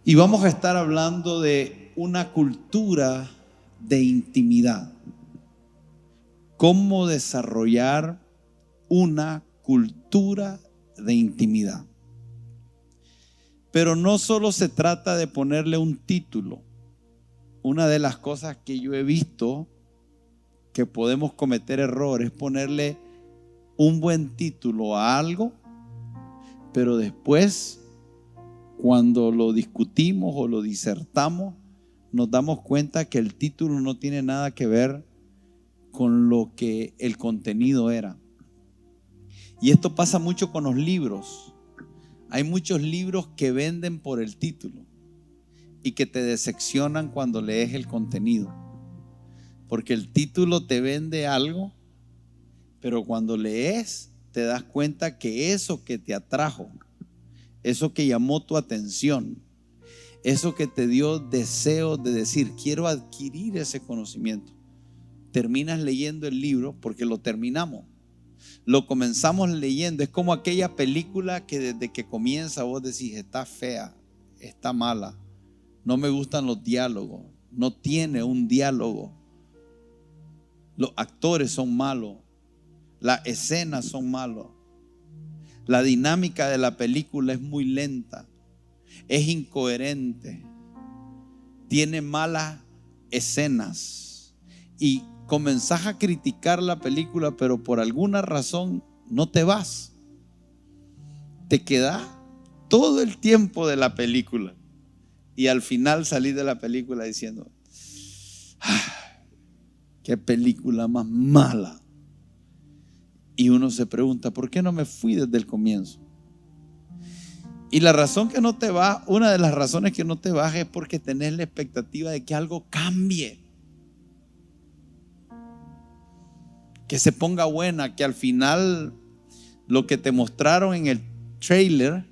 Y vamos a estar hablando de una cultura de intimidad. ¿Cómo desarrollar una cultura de intimidad? Pero no solo se trata de ponerle un título. Una de las cosas que yo he visto que podemos cometer errores es ponerle un buen título a algo, pero después, cuando lo discutimos o lo disertamos, nos damos cuenta que el título no tiene nada que ver con lo que el contenido era. Y esto pasa mucho con los libros. Hay muchos libros que venden por el título y que te decepcionan cuando lees el contenido, porque el título te vende algo, pero cuando lees te das cuenta que eso que te atrajo, eso que llamó tu atención, eso que te dio deseo de decir quiero adquirir ese conocimiento, terminas leyendo el libro porque lo terminamos. Lo comenzamos leyendo. Es como aquella película que desde que comienza vos decís está fea, está mala, no me gustan los diálogos, no tiene un diálogo, los actores son malos, las escenas son malas, la dinámica de la película es muy lenta, es incoherente, tiene malas escenas, y comenzás a criticar la película, pero por alguna razón no te vas, te quedás todo el tiempo de la película y al final salís de la película diciendo qué película más mala. Y uno se pregunta, ¿por qué no me fui desde el comienzo? Y la razón que no te vas, una de las razones que no te vas es porque tenés la expectativa de que algo cambie, que se ponga buena, que al final lo que te mostraron en el trailer,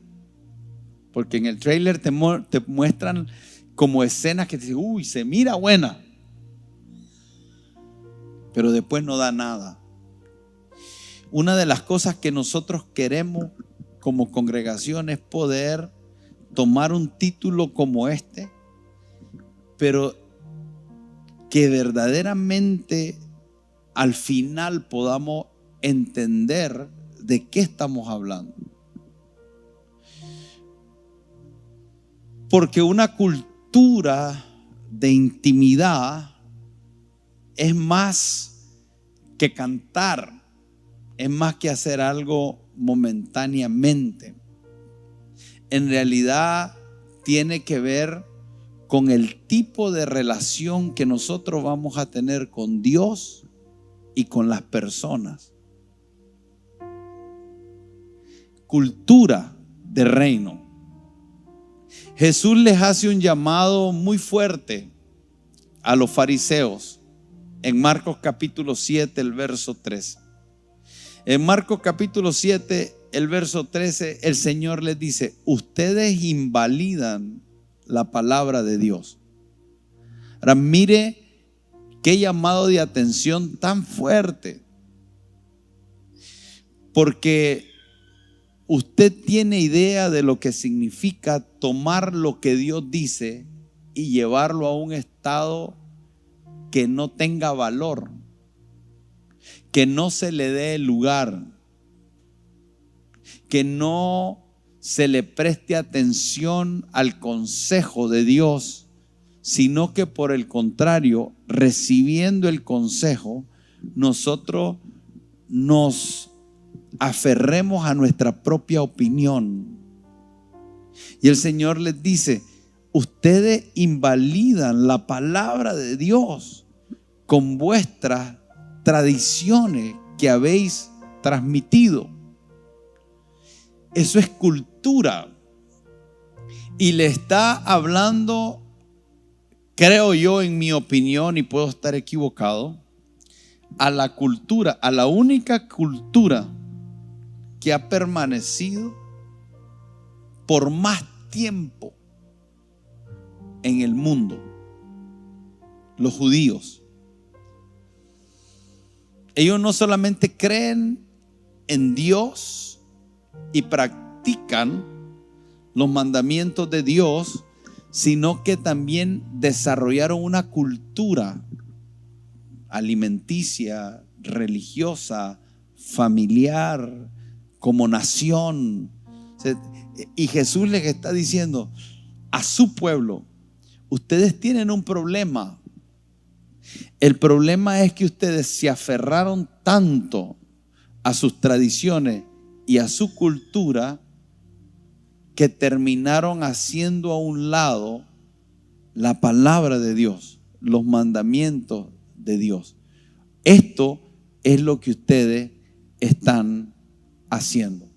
porque en el trailer te muestran como escenas que te dicen, uy, se mira buena, pero después no da nada. Una de las cosas que nosotros queremos como congregación es poder tomar un título como este, pero que verdaderamente al final podamos entender de qué estamos hablando. Porque una cultura de intimidad es más que cantar, es más que hacer algo momentáneamente. En realidad tiene que ver con el tipo de relación que nosotros vamos a tener con Dios y con las personas. Cultura de reino. Jesús les hace un llamado muy fuerte a los fariseos en Marcos capítulo 7, el verso 13. En Marcos capítulo 7, el verso 13, el Señor les dice: ustedes invalidan la palabra de Dios. Ahora mire qué llamado de atención tan fuerte, porque usted tiene idea de lo que significa tomar lo que Dios dice y llevarlo a un estado que no tenga valor, que no se le dé lugar, que no se le preste atención al consejo de Dios, sino que por el contrario, recibiendo el consejo, nosotros nos aferremos a nuestra propia opinión. Y el Señor les dice: ustedes invalidan la palabra de Dios con vuestras tradiciones que habéis transmitido. Eso es cultura. Y le está hablando, creo yo, en mi opinión, y puedo estar equivocado, a la cultura, a la única cultura que ha permanecido por más tiempo en el mundo: los judíos. Ellos no solamente creen en Dios y practican los mandamientos de Dios, sino que también desarrollaron una cultura alimenticia, religiosa, familiar, como nación. Y Jesús les está diciendo a su pueblo: ustedes tienen un problema. El problema es que ustedes se aferraron tanto a sus tradiciones y a su cultura que terminaron haciendo a un lado la palabra de Dios, los mandamientos de Dios. Esto es lo que ustedes están haciendo.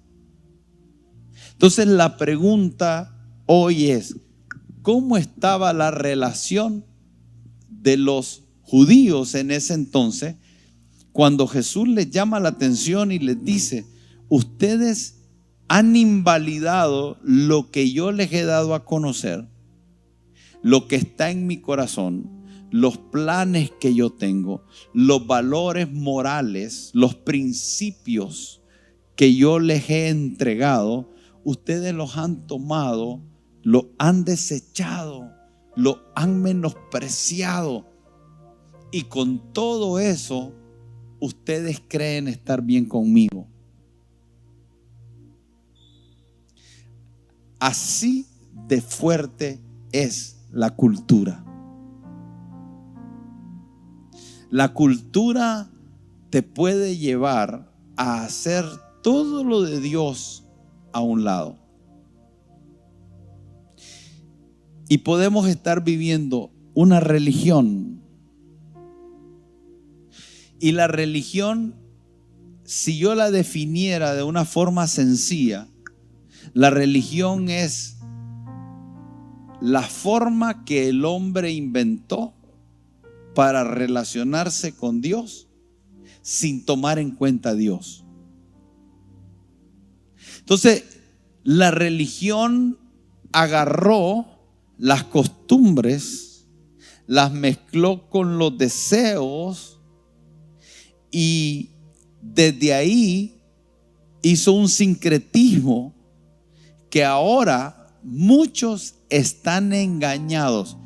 Entonces la pregunta hoy es: ¿cómo estaba la relación de los judíos en ese entonces cuando Jesús les llama la atención y les dice: ustedes han invalidado lo que yo les he dado a conocer, lo que está en mi corazón, los planes que yo tengo, los valores morales, los principios que yo les he entregado? Ustedes los han tomado, los han desechado, los han menospreciado, y con todo eso ustedes creen estar bien conmigo. Así de fuerte es la cultura. La cultura te puede llevar a hacer todo lo de Dios a un lado. Y podemos estar viviendo una religión. Y la religión, si yo la definiera de una forma sencilla, la religión es la forma que el hombre inventó para relacionarse con Dios sin tomar en cuenta a Dios. Entonces, la religión agarró las costumbres, las mezcló con los deseos y desde ahí hizo un sincretismo que ahora muchos están engañados.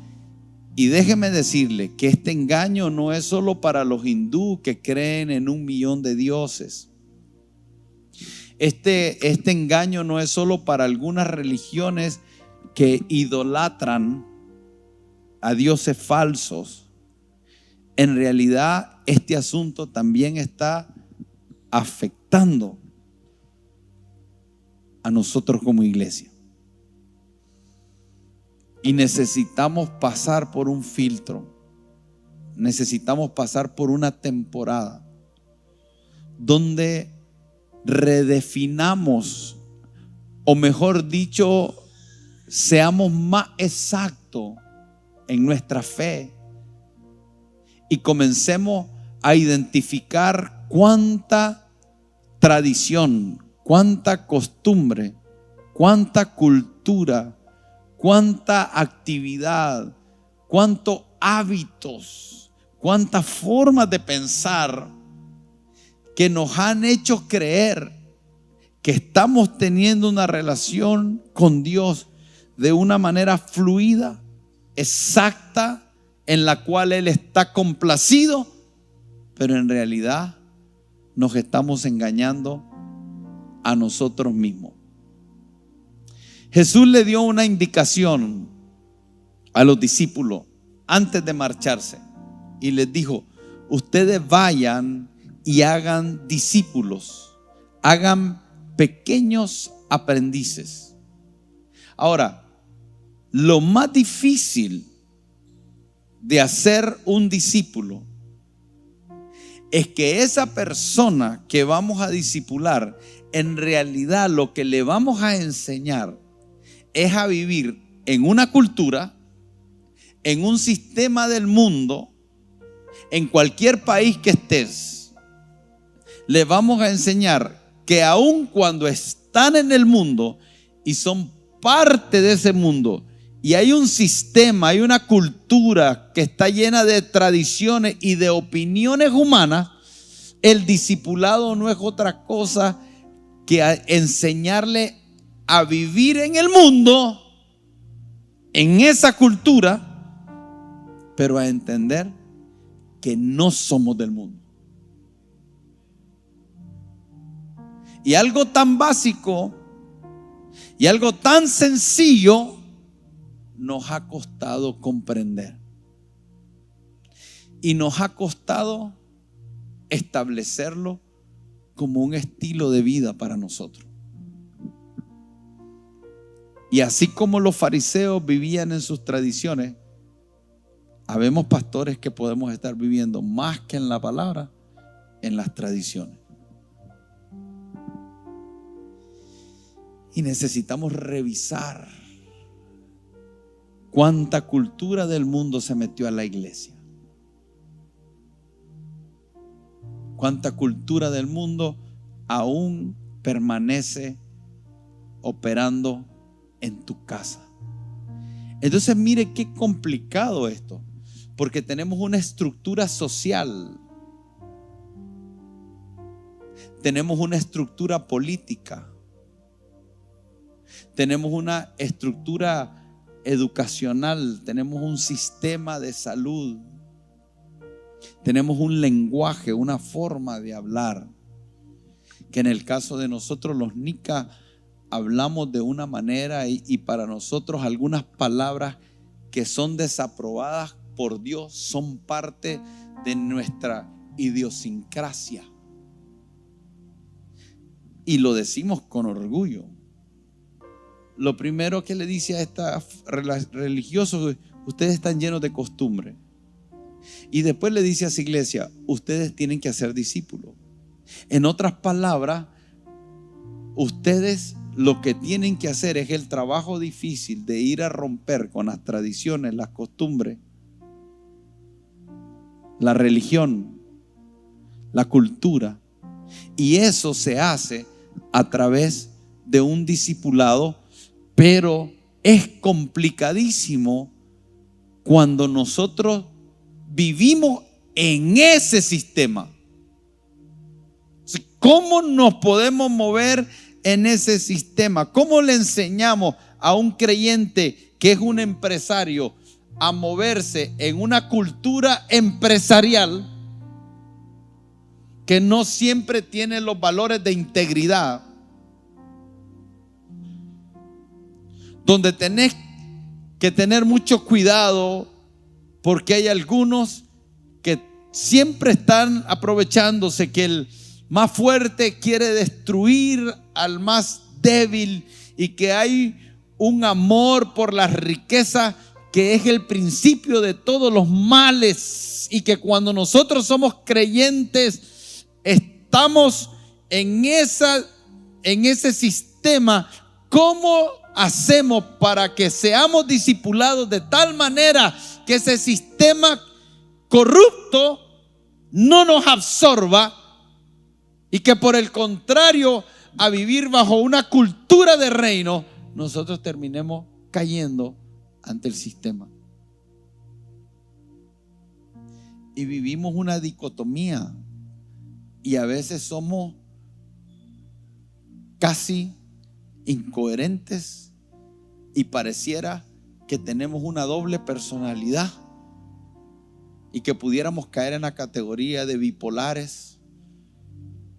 Y déjeme decirle que este engaño no es solo para los hindúes que creen en 1,000,000 de dioses. Este engaño no es solo para algunas religiones que idolatran a dioses falsos. En realidad, este asunto también está afectando a nosotros como iglesia. Y necesitamos pasar por un filtro. Necesitamos pasar por una temporada donde redefinamos, o mejor dicho, seamos más exactos en nuestra fe y comencemos a identificar cuánta tradición, cuánta costumbre, cuánta cultura, cuánta actividad, cuántos hábitos, cuántas formas de pensar que nos han hecho creer que estamos teniendo una relación con Dios de una manera fluida, exacta, en la cual Él está complacido, pero en realidad nos estamos engañando a nosotros mismos. Jesús le dio una indicación a los discípulos antes de marcharse y les dijo: ustedes vayan y hagan discípulos, hagan pequeños aprendices. Ahora, lo más difícil de hacer un discípulo es que esa persona que vamos a discipular, en realidad lo que le vamos a enseñar es a vivir en una cultura, en un sistema del mundo, en cualquier país que estés. Le vamos a enseñar que aun cuando están en el mundo y son parte de ese mundo, y hay un sistema, hay una cultura que está llena de tradiciones y de opiniones humanas, el discipulado no es otra cosa que enseñarle a vivir en el mundo en esa cultura, pero a entender que no somos del mundo. Y algo tan básico y algo tan sencillo nos ha costado comprender. Y nos ha costado establecerlo como un estilo de vida para nosotros. Y así como los fariseos vivían en sus tradiciones, habemos pastores que podemos estar viviendo más que en la palabra, en las tradiciones. Y necesitamos revisar cuánta cultura del mundo se metió a la iglesia. Cuánta cultura del mundo aún permanece operando en tu casa. Entonces mire qué complicado esto, porque tenemos una estructura social, tenemos una estructura política, tenemos una estructura educacional, tenemos un sistema de salud, tenemos un lenguaje, una forma de hablar, que en el caso de nosotros los nica hablamos de una manera y para nosotros algunas palabras que son desaprobadas por Dios son parte de nuestra idiosincrasia. Y lo decimos con orgullo. Lo primero que le dice a estos religiosos: ustedes están llenos de costumbre. Y después le dice a su iglesia: ustedes tienen que hacer discípulos. En otras palabras, ustedes lo que tienen que hacer es el trabajo difícil de ir a romper con las tradiciones, las costumbres, la religión, la cultura. Y eso se hace a través de un discipulado, pero es complicadísimo cuando nosotros vivimos en ese sistema. ¿Cómo nos podemos mover en ese sistema? ¿Cómo le enseñamos a un creyente que es un empresario a moverse en una cultura empresarial que no siempre tiene los valores de integridad, donde tenés que tener mucho cuidado porque hay algunos que siempre están aprovechándose que el más fuerte quiere destruir al más débil y que hay un amor por la riqueza que es el principio de todos los males, y que cuando nosotros somos creyentes estamos en ese sistema. ¿Cómo hacemos para que seamos discipulados de tal manera que ese sistema corrupto no nos absorba y que por el contrario a vivir bajo una cultura de reino nosotros terminemos cayendo ante el sistema? Y vivimos una dicotomía y a veces somos casi incoherentes y pareciera que tenemos una doble personalidad y que pudiéramos caer en la categoría de bipolares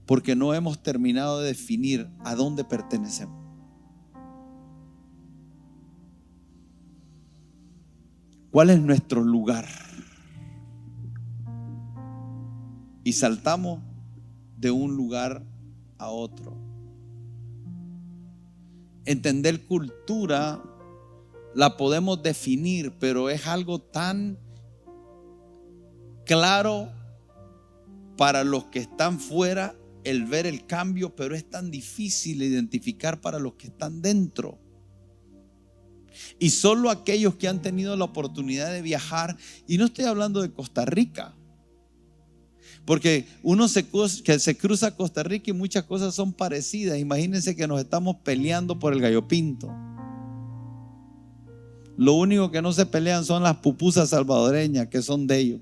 porque no hemos terminado de definir a dónde pertenecemos. ¿Cuál es nuestro lugar? Y saltamos de un lugar a otro. Entender cultura la podemos definir, pero es algo tan claro para los que están fuera el ver el cambio, pero es tan difícil identificar para los que están dentro. Y solo aquellos que han tenido la oportunidad de viajar, y no estoy hablando de Costa Rica, porque uno se cruza a Costa Rica y muchas cosas son parecidas. Imagínense que nos estamos peleando por el gallo pinto. Lo único que no se pelean son las pupusas salvadoreñas, que son de ellos.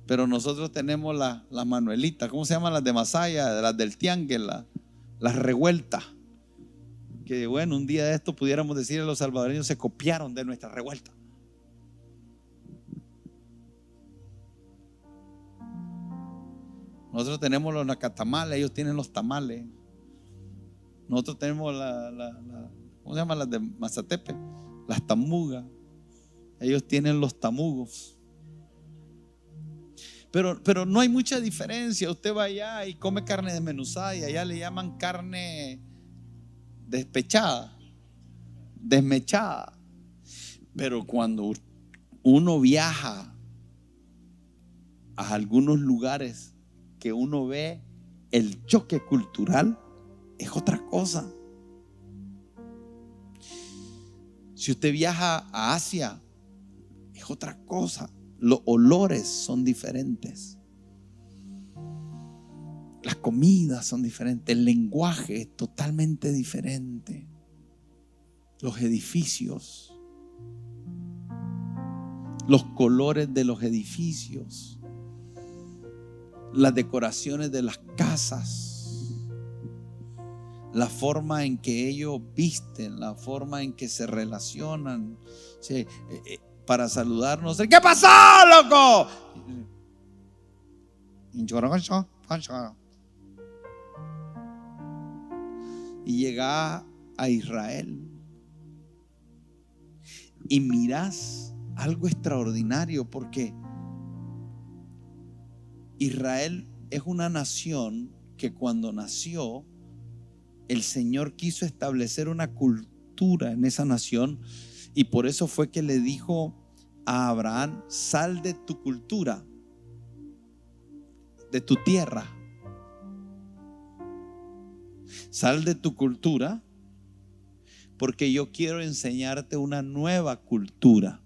Pero nosotros tenemos las manuelitas, ¿cómo se llaman? Las de Masaya, las del tiangue, las revueltas. que bueno, un día de esto pudiéramos decir, los salvadoreños se copiaron de nuestra revuelta. Nosotros tenemos los nacatamales, ellos tienen los tamales. Nosotros tenemos ¿cómo se llama? Las de Mazatepe, las tamugas. Ellos tienen los tamugos. Pero no hay mucha diferencia. Usted va allá y come carne desmenuzada y allá le llaman carne desmechada. Pero cuando uno viaja a algunos lugares que uno ve el choque cultural, es otra cosa. Si usted viaja a Asia, es otra cosa. Los olores son diferentes, las comidas son diferentes, el lenguaje es totalmente diferente, los edificios, los colores de los edificios, las decoraciones de las casas, la forma en que ellos visten, la forma en que se relacionan. Sí, para saludarnos, ¿qué pasó, loco? Y llegás a Israel y mirás algo extraordinario, porque Israel es una nación que cuando nació, el Señor quiso establecer una cultura en esa nación. Y por eso fue que le dijo a Abraham: sal de tu cultura, de tu tierra. Sal de tu cultura, porque yo quiero enseñarte una nueva cultura.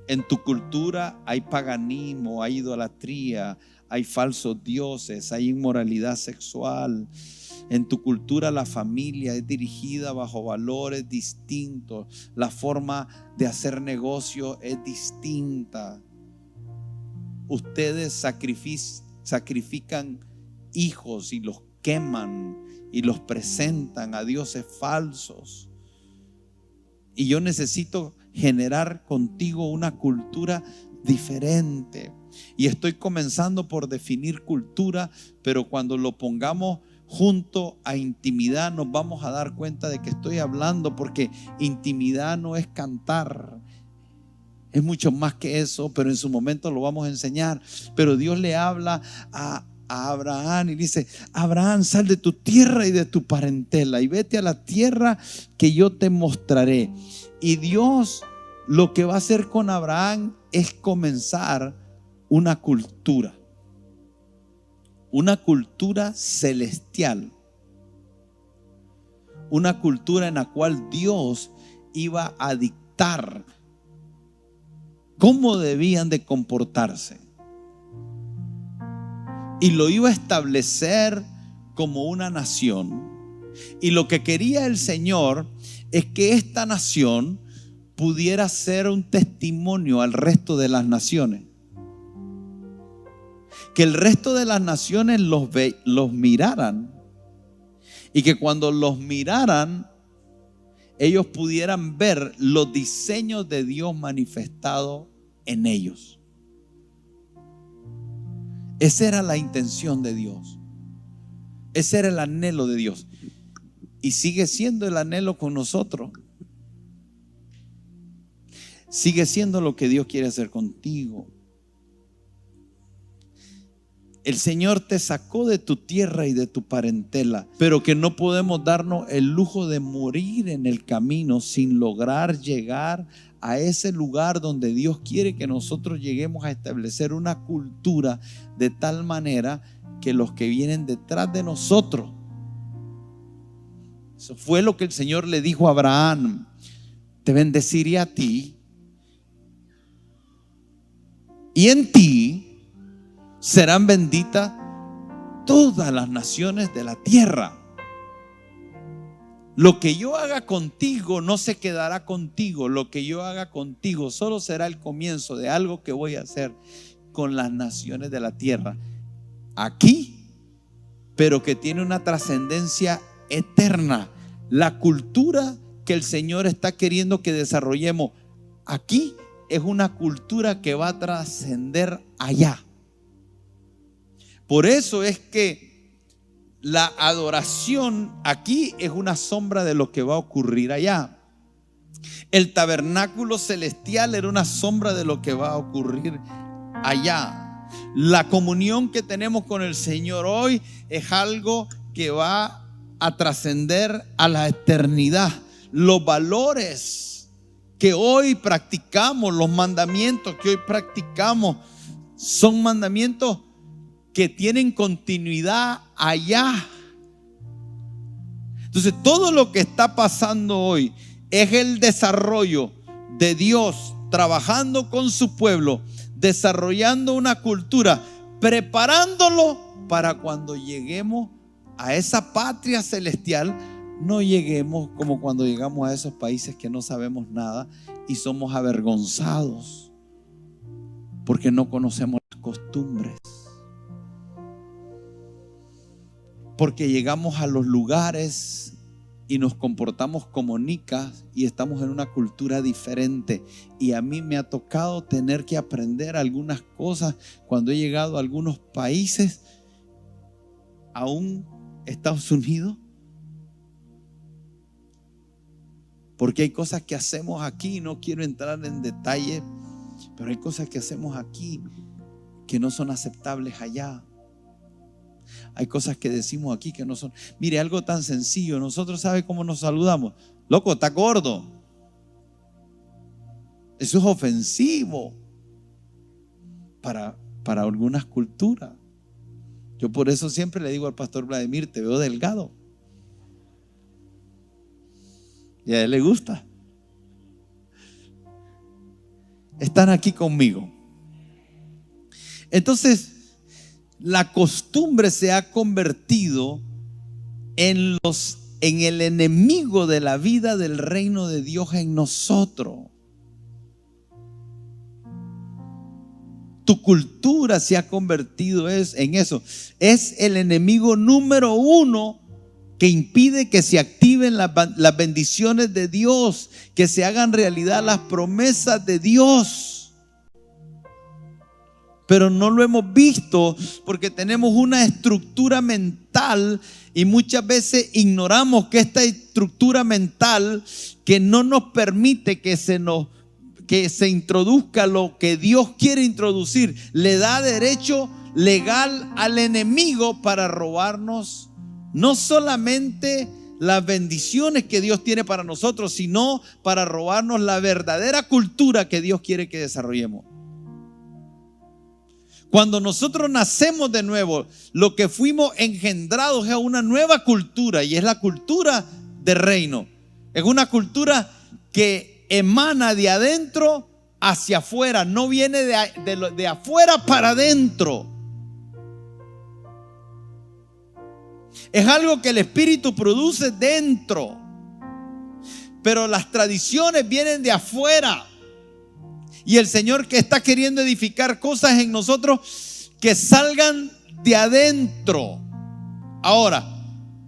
En tu cultura hay paganismo, hay idolatría, hay falsos dioses, hay inmoralidad sexual. En tu cultura la familia es dirigida bajo valores distintos. La forma de hacer negocio es distinta. Ustedes sacrifican hijos y los queman y los presentan a dioses falsos. Y yo necesito generar contigo una cultura diferente. Y estoy comenzando por definir cultura, pero cuando lo pongamos junto a intimidad nos vamos a dar cuenta de que estoy hablando, porque intimidad no es cantar, es mucho más que eso, pero en su momento lo vamos a enseñar. Pero Dios le habla a Abraham y dice: Abraham, sal de tu tierra y de tu parentela y vete a la tierra que yo te mostraré. Y Dios lo que va a hacer con Abraham es comenzar una cultura celestial, una cultura en la cual Dios iba a dictar cómo debían de comportarse y lo iba a establecer como una nación. Y lo que quería el Señor es que esta nación pudiera ser un testimonio al resto de las naciones. Que el resto de las naciones los miraran, y que cuando los miraran ellos pudieran ver los diseños de Dios manifestados en ellos. Esa era la intención de Dios. Ese era el anhelo de Dios. Y sigue siendo el anhelo con nosotros. Sigue siendo lo que Dios quiere hacer contigo. El Señor te sacó de tu tierra y de tu parentela, pero que no podemos darnos el lujo de morir en el camino sin lograr llegar a ese lugar donde Dios quiere que nosotros lleguemos a establecer una cultura de tal manera que los que vienen detrás de nosotros. Eso fue lo que el Señor le dijo a Abraham: te bendeciré a ti y en ti serán benditas todas las naciones de la tierra. Lo que yo haga contigo no se quedará contigo. Lo que yo haga contigo solo será el comienzo de algo que voy a hacer con las naciones de la tierra aquí, pero que tiene una trascendencia eterna. La cultura que el Señor está queriendo que desarrollemos aquí es una cultura que va a trascender allá. Por eso es que la adoración aquí es una sombra de lo que va a ocurrir allá. El tabernáculo celestial era una sombra de lo que va a ocurrir allá. La comunión que tenemos con el Señor hoy es algo que va a trascender a la eternidad. Los valores que hoy practicamos, los mandamientos que hoy practicamos, son mandamientos que tienen continuidad allá. Entonces, todo lo que está pasando hoy es el desarrollo de Dios trabajando con su pueblo, desarrollando una cultura, preparándolo para cuando lleguemos a esa patria celestial, no lleguemos como cuando llegamos a esos países que no sabemos nada y somos avergonzados porque no conocemos las costumbres. Porque llegamos a los lugares y nos comportamos como nicas y estamos en una cultura diferente. Y a mí me ha tocado tener que aprender algunas cosas cuando he llegado a algunos países, aún Estados Unidos. Porque hay cosas que hacemos aquí, no quiero entrar en detalle, pero hay cosas que hacemos aquí que no son aceptables allá. Hay cosas que decimos aquí que no son. Mire, algo tan sencillo. Nosotros, ¿sabe cómo nos saludamos? Loco, está gordo. Eso es ofensivo para algunas culturas. Yo por eso siempre le digo al pastor Vladimir: te veo delgado. Y a él le gusta. Están aquí conmigo. Entonces, la costumbre se ha convertido en el enemigo de la vida del reino de Dios en nosotros. Tu cultura se ha convertido en eso. Es el enemigo número uno que impide que se activen las bendiciones de Dios, que se hagan realidad las promesas de Dios. Pero no lo hemos visto porque tenemos una estructura mental y muchas veces ignoramos que esta estructura mental que no nos permite que se introduzca lo que Dios quiere introducir, le da derecho legal al enemigo para robarnos no solamente las bendiciones que Dios tiene para nosotros, sino para robarnos la verdadera cultura que Dios quiere que desarrollemos. Cuando nosotros nacemos de nuevo, lo que fuimos engendrados es una nueva cultura, y es la cultura del reino. Es una cultura que emana de adentro hacia afuera, no viene de afuera para adentro. Es algo que el Espíritu produce dentro, pero las tradiciones vienen de afuera. Y el Señor que está queriendo edificar cosas en nosotros que salgan de adentro. Ahora,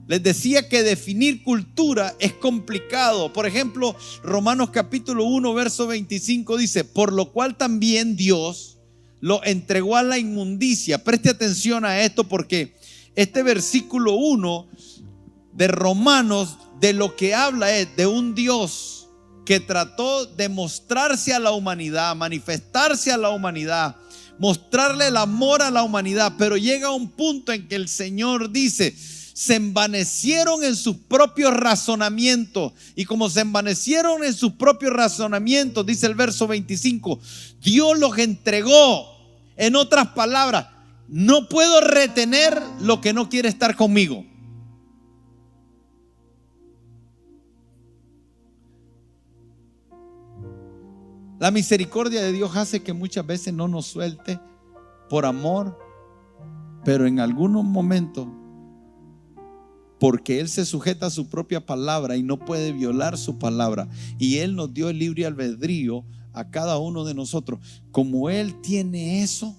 les decía que definir cultura es complicado. Por ejemplo, Romanos capítulo 1, verso 25 dice: por lo cual también Dios lo entregó a la inmundicia. Preste atención a esto, porque este versículo 1 de Romanos de lo que habla es de un Dios que trató de mostrarse a la humanidad, manifestarse a la humanidad, mostrarle el amor a la humanidad. Pero llega un punto en que el Señor dice: se envanecieron en sus propios razonamientos. Y como se envanecieron en sus propios razonamientos, dice el verso 25, Dios los entregó. En otras palabras, no puedo retener lo que no quiere estar conmigo. La misericordia de Dios hace que muchas veces no nos suelte por amor, pero en algunos momentos, porque Él se sujeta a su propia palabra y no puede violar su palabra, y Él nos dio el libre albedrío a cada uno de nosotros. Como Él tiene eso,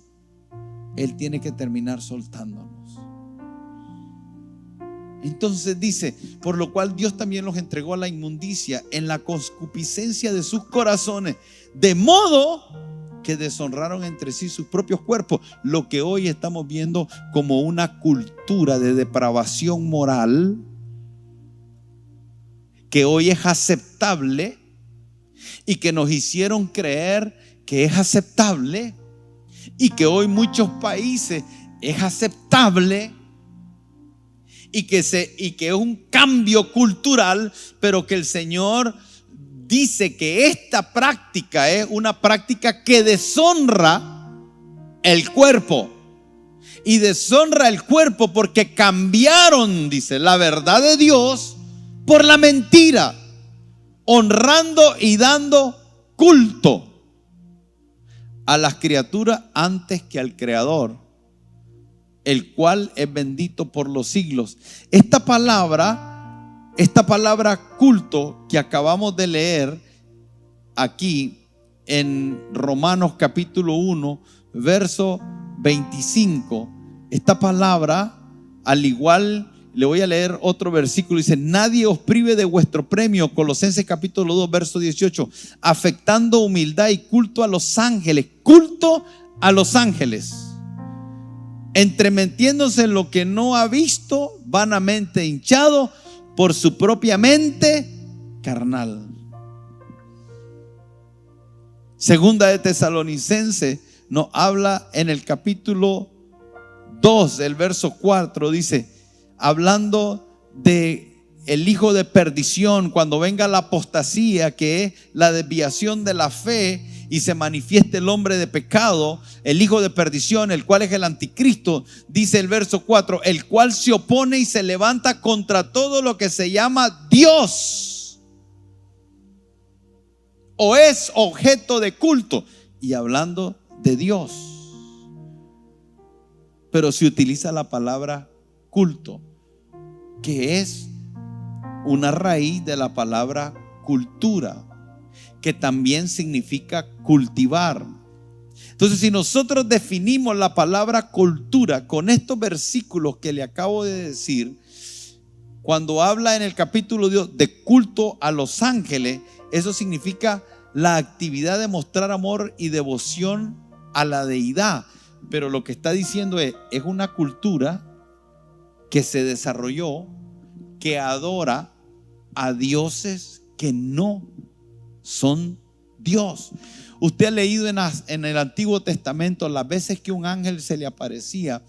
Él tiene que terminar soltándonos. Entonces dice, por lo cual Dios también los entregó a la inmundicia en la concupiscencia de sus corazones, de modo que deshonraron entre sí sus propios cuerpos. Lo que hoy estamos viendo como una cultura de depravación moral, que hoy es aceptable y que nos hicieron creer que es aceptable, y que hoy muchos países es aceptable, y que es un cambio cultural, pero que el Señor dice que esta práctica es una práctica que deshonra el cuerpo. Y deshonra el cuerpo porque cambiaron, dice, la verdad de Dios por la mentira, honrando y dando culto a las criaturas antes que al Creador, el cual es bendito por los siglos. Esta palabra culto que acabamos de leer aquí en Romanos capítulo 1, verso 25, esta palabra, al igual, le voy a leer otro versículo, dice: nadie os prive de vuestro premio, Colosenses capítulo 2, verso 18, afectando humildad y culto a los ángeles, entremetiéndose en lo que no ha visto, vanamente hinchado por su propia mente carnal. Segunda de Tesalonicenses nos habla en el capítulo 2, el verso 4, dice, hablando de el hijo de perdición, cuando venga la apostasía, que es la desviación de la fe, y se manifieste el hombre de pecado, el hijo de perdición, el cual es el anticristo, dice el verso 4, el cual se opone y se levanta contra todo lo que se llama Dios o es objeto de culto. Y hablando de Dios, pero se utiliza la palabra culto, que es una raíz de la palabra cultura, que también significa cultivar. Entonces, si nosotros definimos la palabra cultura con estos versículos que le acabo de decir, cuando habla en el capítulo 2 de culto a los ángeles, eso significa la actividad de mostrar amor y devoción a la deidad. Pero lo que está diciendo es una cultura que se desarrolló, que adora a dioses que no son Dios. Usted ha leído en el Antiguo Testamento las veces que un ángel se le aparecía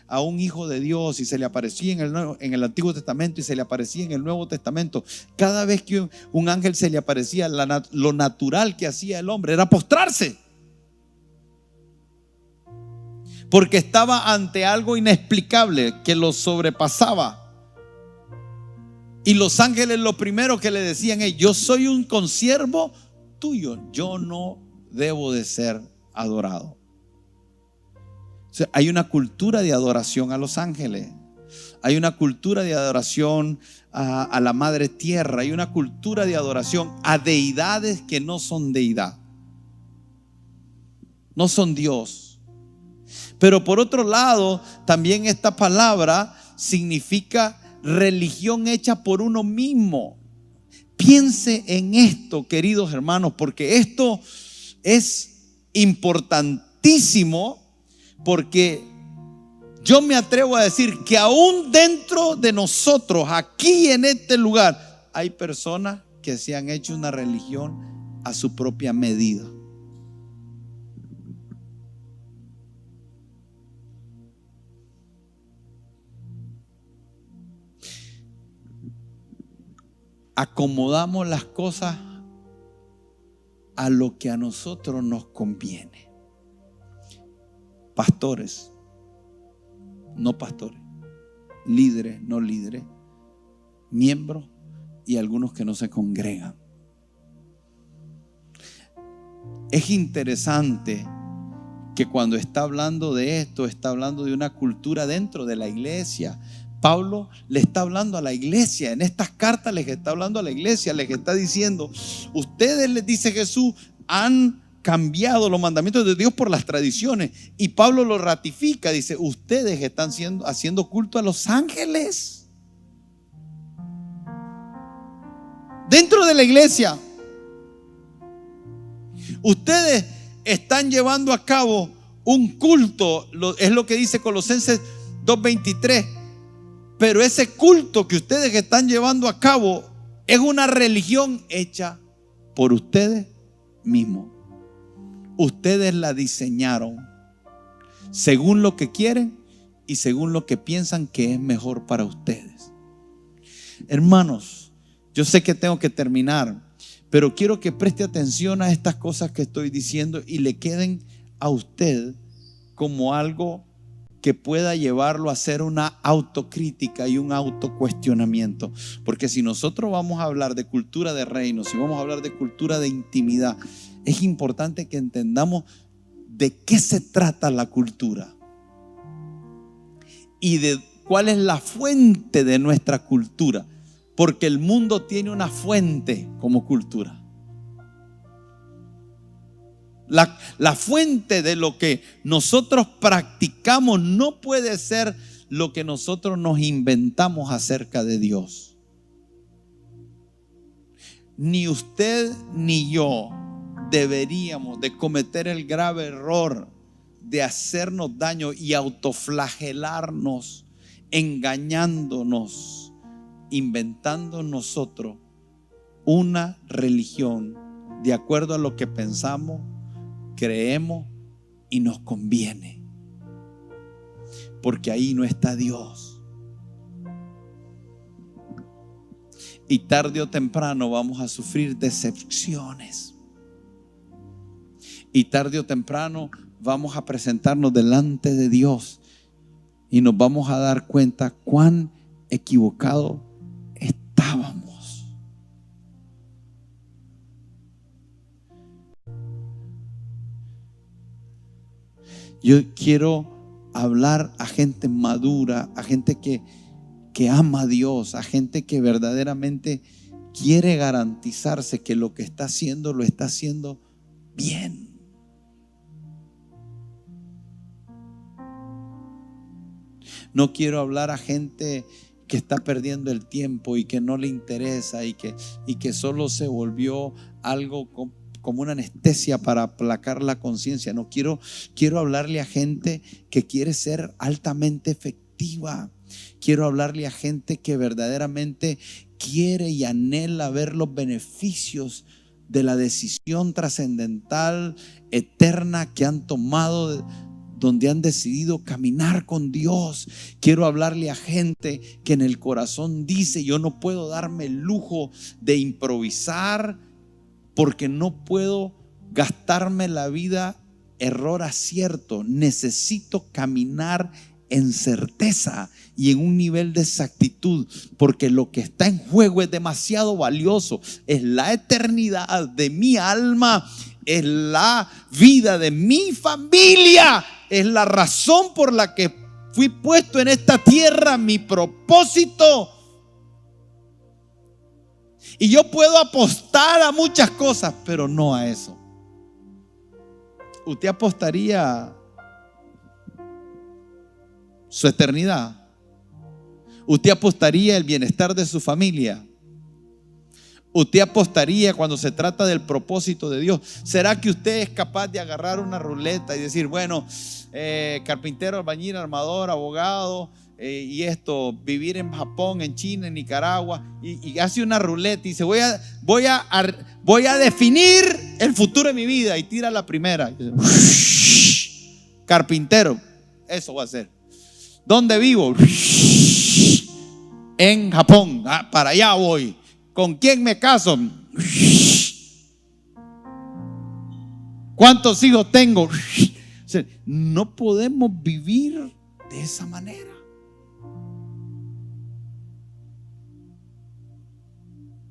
a un hijo de Dios, y se le aparecía en el Antiguo Testamento y se le aparecía en el Nuevo Testamento. Cada vez que un ángel se le aparecía, lo natural que hacía el hombre era postrarse, porque estaba ante algo inexplicable que lo sobrepasaba. Y los ángeles lo primero que le decían es: yo soy un consiervo tuyo, yo no debo de ser adorado. O sea, hay una cultura de adoración a los ángeles, hay una cultura de adoración a la madre tierra, hay una cultura de adoración a deidades que no son deidad, no son Dios. Pero por otro lado, también esta palabra significa religión hecha por uno mismo. Piense en esto, queridos hermanos, porque esto es importantísimo, porque yo me atrevo a decir que aún dentro de nosotros, aquí en este lugar, hay personas que se han hecho una religión a su propia medida. Acomodamos las cosas a lo que a nosotros nos conviene. Pastores, no pastores, líderes, no líderes, miembros y algunos que no se congregan. Es interesante que cuando está hablando de esto, está hablando de una cultura dentro de la iglesia. Pablo le está hablando a la iglesia, en estas cartas les está hablando a la iglesia, les está diciendo: ustedes, les dice Jesús, han cambiado los mandamientos de Dios por las tradiciones. Y Pablo lo ratifica, dice: ustedes están haciendo culto a los ángeles. dentro de la iglesia. Ustedes están llevando a cabo un culto, es lo que dice Colosenses 2:23. Pero ese culto que ustedes están llevando a cabo es una religión hecha por ustedes mismos. Ustedes la diseñaron según lo que quieren y según lo que piensan que es mejor para ustedes. Hermanos, yo sé que tengo que terminar, pero quiero que preste atención a estas cosas que estoy diciendo y le queden a usted como algo que pueda llevarlo a hacer una autocrítica y un autocuestionamiento. Porque si nosotros vamos a hablar de cultura de reino, si vamos a hablar de cultura de intimidad, es importante que entendamos de qué se trata la cultura y de cuál es la fuente de nuestra cultura. Porque el mundo tiene una fuente como cultura. La fuente de lo que nosotros practicamos no puede ser lo que nosotros nos inventamos acerca de Dios. Ni usted ni yo deberíamos de cometer el grave error de hacernos daño y autoflagelarnos, engañándonos, inventando nosotros una religión de acuerdo a lo que pensamos, creemos y nos conviene, porque ahí no está Dios. Y tarde o temprano vamos a sufrir decepciones, y tarde o temprano vamos a presentarnos delante de Dios y nos vamos a dar cuenta cuán equivocados estábamos. Yo quiero hablar a gente madura, a gente que ama a Dios, a gente que verdaderamente quiere garantizarse que lo que está haciendo lo está haciendo bien. No quiero hablar a gente que está perdiendo el tiempo y que no le interesa y que solo se volvió algo como una anestesia para aplacar la conciencia. No quiero hablarle a gente que quiere ser altamente efectiva. Quiero hablarle a gente que verdaderamente quiere y anhela ver los beneficios de la decisión trascendental, eterna que han tomado, donde han decidido caminar con Dios. Quiero hablarle a gente que en el corazón dice: yo no puedo darme el lujo de improvisar, porque no puedo gastarme la vida error acierto. Necesito caminar en certeza y en un nivel de exactitud, porque lo que está en juego es demasiado valioso. Es la eternidad de mi alma, es la vida de mi familia, es la razón por la que fui puesto en esta tierra, mi propósito. Y yo puedo apostar a muchas cosas, pero no a eso. ¿Usted apostaría su eternidad? ¿Usted apostaría el bienestar de su familia? ¿Usted apostaría cuando se trata del propósito de Dios? ¿Será que usted es capaz de agarrar una ruleta y decir: bueno, carpintero, albañil, armador, abogado, y esto, vivir en Japón, en China, en Nicaragua, y hace una ruleta y dice: voy a definir el futuro de mi vida, y tira la primera? Carpintero, eso va a ser. ¿Dónde vivo? En Japón. Para allá voy. ¿Con quién me caso? ¿Cuántos hijos tengo? O sea, no podemos vivir de esa manera.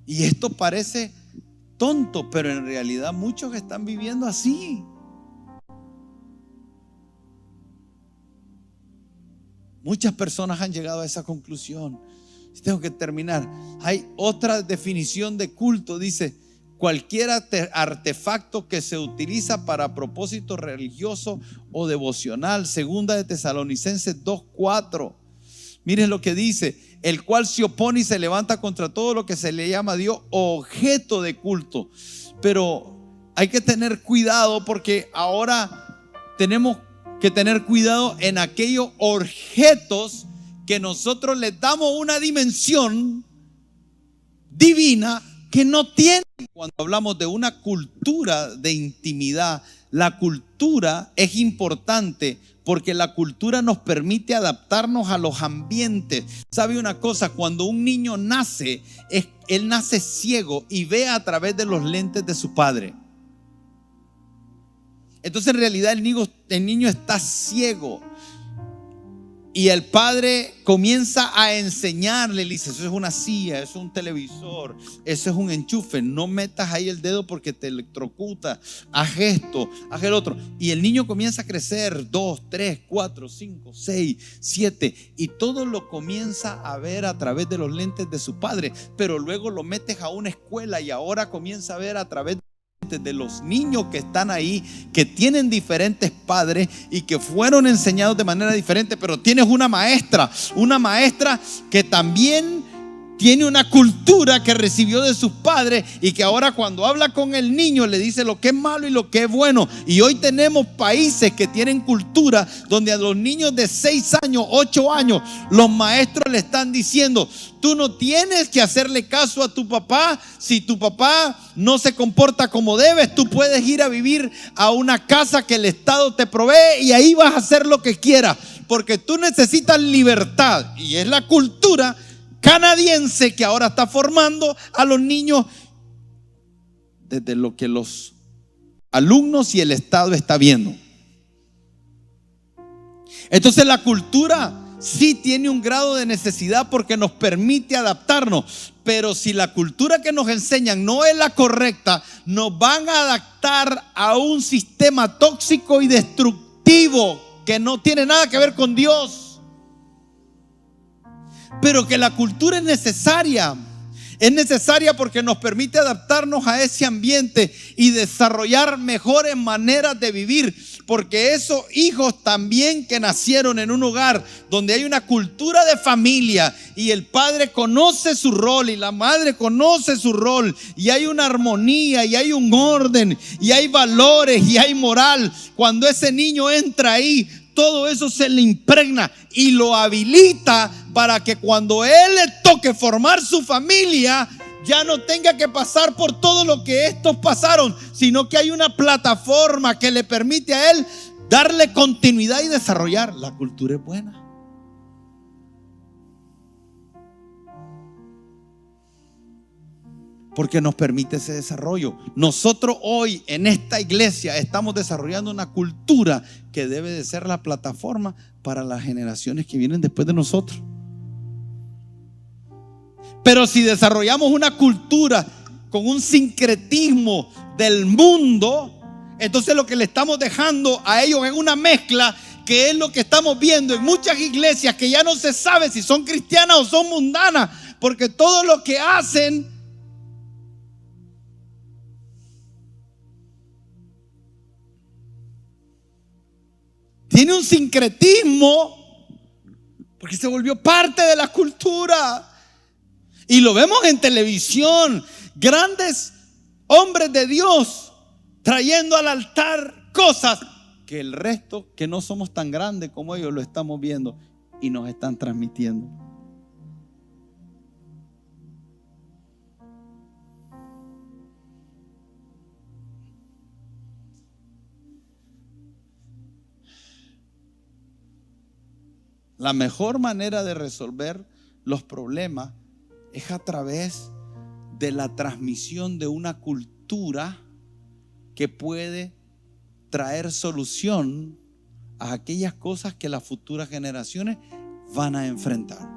Y esto parece tonto, pero en realidad muchos están viviendo así. Muchas personas han llegado a esa conclusión. Tengo que terminar. Hay otra definición de culto. Dice: cualquier artefacto que se utiliza para propósito religioso o devocional. Segunda de Tesalonicenses 2:4. Miren lo que dice: el cual se opone y se levanta contra todo lo que se le llama a Dios objeto de culto. Pero hay que tener cuidado, porque ahora tenemos que tener cuidado en aquellos objetos que nosotros les damos una dimensión divina que no tienen. Cuando hablamos de una cultura de intimidad, la cultura es importante porque la cultura nos permite adaptarnos a los ambientes. ¿Sabe una cosa? Cuando un niño nace, él nace ciego y ve a través de los lentes de su padre. Entonces en realidad el niño está ciego. Y el padre comienza a enseñarle, le dice: eso es una silla, eso es un televisor, eso es un enchufe, no metas ahí el dedo porque te electrocuta, haz esto, haz el otro. Y el niño comienza a crecer, 2, 3, 4, 5, 6, 7, y todo lo comienza a ver a través de los lentes de su padre. Pero luego lo metes a una escuela y ahora comienza a ver a través de los niños que están ahí, que tienen diferentes padres y que fueron enseñados de manera diferente. Pero tienes una maestra que también tiene una cultura que recibió de sus padres y que ahora cuando habla con el niño le dice lo que es malo y lo que es bueno. Y hoy tenemos países que tienen cultura donde a los niños de 6 años, 8 años, los maestros le están diciendo: tú no tienes que hacerle caso a tu papá. Si tu papá no se comporta como debes, tú puedes ir a vivir a una casa que el Estado te provee y ahí vas a hacer lo que quieras, porque tú necesitas libertad. Y es la cultura canadiense que ahora está formando a los niños desde lo que los alumnos y el Estado está viendo. Entonces la cultura sí tiene un grado de necesidad porque nos permite adaptarnos, pero si la cultura que nos enseñan no es la correcta, nos van a adaptar a un sistema tóxico y destructivo que no tiene nada que ver con Dios. Pero que la cultura es necesaria porque nos permite adaptarnos a ese ambiente y desarrollar mejores maneras de vivir. Porque esos hijos también que nacieron en un hogar donde hay una cultura de familia y el padre conoce su rol y la madre conoce su rol, y hay una armonía y hay un orden y hay valores y hay moral, cuando ese niño entra ahí, todo eso se le impregna y lo habilita para que cuando él le toque formar su familia, ya no tenga que pasar por todo lo que estos pasaron, sino que hay una plataforma que le permite a él darle continuidad y desarrollar. La cultura es buena. Porque nos permite ese desarrollo. Nosotros hoy en esta iglesia estamos desarrollando una cultura que debe de ser la plataforma para las generaciones que vienen después de nosotros. Pero si desarrollamos una cultura con un sincretismo del mundo, entonces lo que le estamos dejando a ellos es una mezcla, que es lo que estamos viendo en muchas iglesias, que ya no se sabe si son cristianas o son mundanas, porque todo lo que hacen tiene un sincretismo, porque se volvió parte de la cultura. Y lo vemos en televisión, grandes hombres de Dios trayendo al altar cosas que el resto, que no somos tan grandes como ellos, lo estamos viendo y nos están transmitiendo. La mejor manera de resolver los problemas es a través de la transmisión de una cultura que puede traer solución a aquellas cosas que las futuras generaciones van a enfrentar.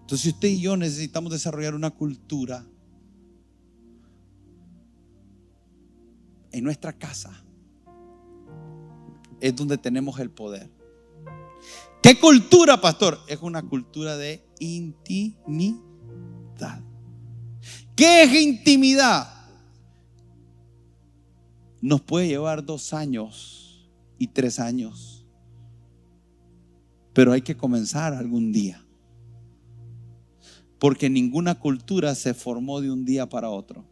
Entonces usted y yo necesitamos desarrollar una cultura en nuestra casa. Es donde tenemos el poder. ¿Qué cultura, pastor? Es una cultura de intimidad. ¿Qué es intimidad? Nos puede llevar 2 años y 3 años, pero hay que comenzar algún día. Porque ninguna cultura se formó de un día para otro.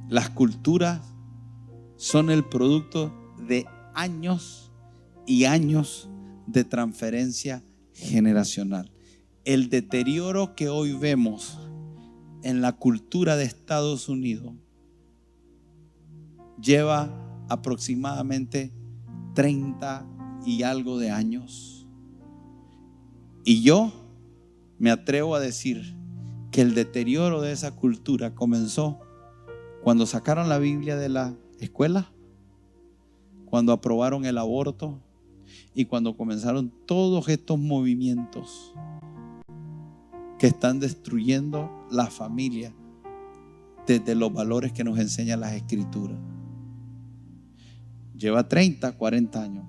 Las culturas son el producto de años y años de transferencia generacional. El deterioro que hoy vemos en la cultura de Estados Unidos lleva aproximadamente 30 y algo de años. Y yo me atrevo a decir que el deterioro de esa cultura comenzó cuando sacaron la Biblia de la escuela, cuando aprobaron el aborto y cuando comenzaron todos estos movimientos que están destruyendo la familia desde los valores que nos enseñan las Escrituras. Lleva 30, 40 años.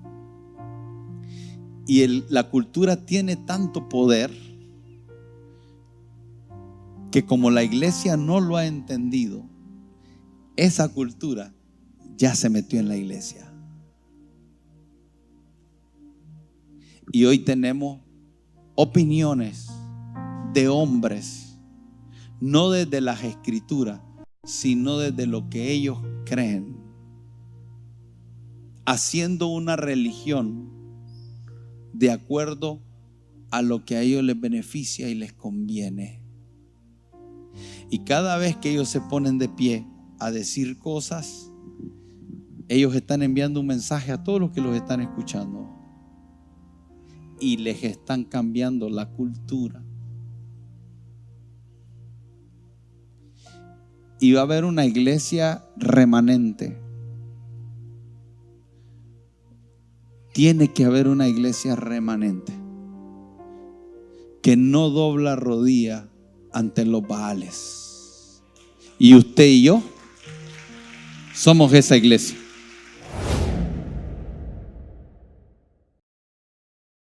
Y la cultura tiene tanto poder que como la iglesia no lo ha entendido, esa cultura ya se metió en la iglesia. Y hoy tenemos opiniones de hombres, no desde las Escrituras, sino desde lo que ellos creen, haciendo una religión de acuerdo a lo que a ellos les beneficia y les conviene. Y cada vez que ellos se ponen de pie a decir cosas, ellos están enviando un mensaje a todos los que los están escuchando y les están cambiando la cultura. Y va a haber una iglesia remanente. Tiene que haber una iglesia remanente que no dobla rodilla ante los Baales. Y usted y yo somos esa iglesia.